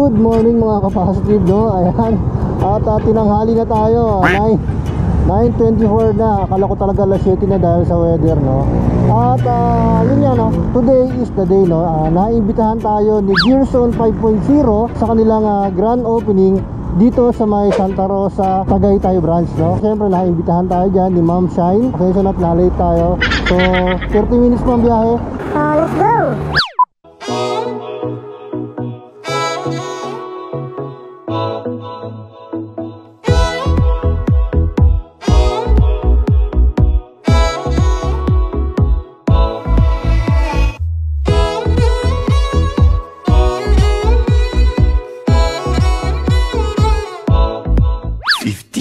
Good morning mga ka-positive, no? Ayan. At tinanghali na tayo. 9:24 na. Akala ko talaga alas 7 na dahil sa weather, no? At yun yan, no? Today is the day, no? Naimbitahan tayo ni Gearzone 5.0 sa kanilang grand opening dito sa may Santa Rosa, Tagaytay branch, no? Siyempre naimbitahan tayo dyan ni Ma'am Shine. Attention at na-late tayo. So 30 minutes pa ang biyahe. Let's go!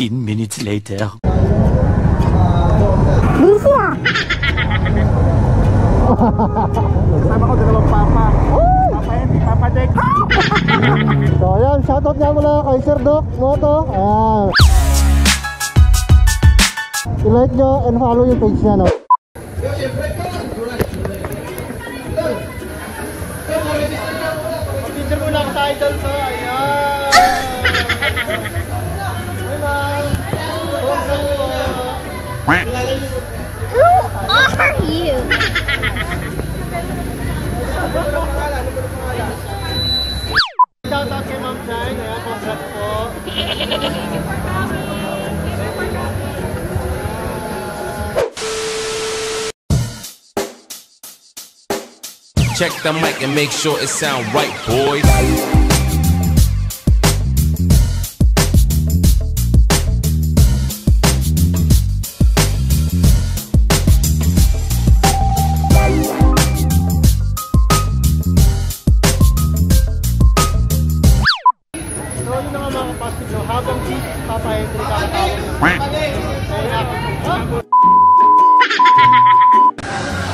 Minutes later. Lisa! Kasama ko dalawang papa. Papa Henry, Papa Jack. So ayan, shoutout nga mula kay Sir Doc Moto. Ayan. I-like nyo and follow yung page niya, no? Mag-teacher mo lang sa idol to. Ayan. Who are you? Shout out kay Ma'am Shine. Ayan, congrats po. Check the mic and make sure it sound right, boys. Habang si Papa Henry kakatawag.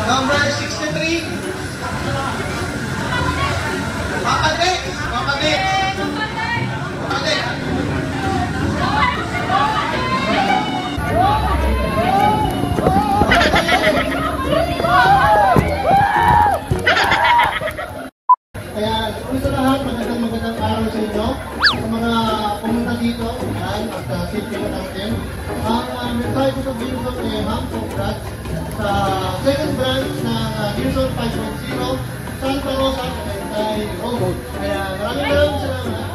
Number 63. Papa Dick. Papa Dick. Papa Dick. Kaya gusto lahat, magandang araw sa inyo. Sa mga pumunta dito, yan, at safety mo natin. Ang mensahe ko sa Gearzone ay ma'am, congrats sa second branch ng Gearzone 5.0 Santa Rosa, Tagaytay Road. Kaya maraming salamat.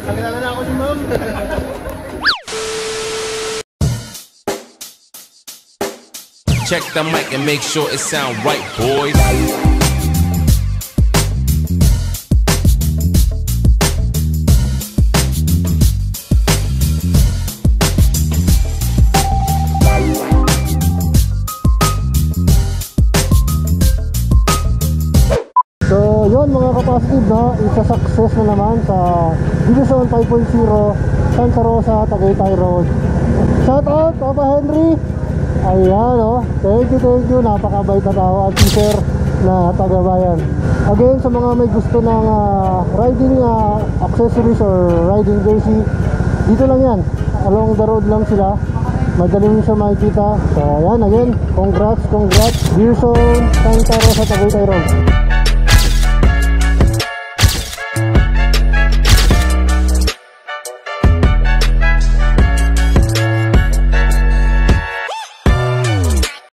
Pagkilala na ako ni ma'am. Check the mic and make sure it sound right, boys. So yun mga ka-positive, no? Isa success na naman sa Gearzone 5.0 Santa Rosa, Tagaytay Road. Shout out Papa Henry. Ayan, no? Thank you. Napakabait na tao at teacher na taga-bayan. Again, sa mga may gusto ng riding accessories or riding jersey, dito lang yan. Along the road lang sila. Madaling siya makikita. So ayan, again, congrats Gearzone Santa Rosa, Tagaytay Road.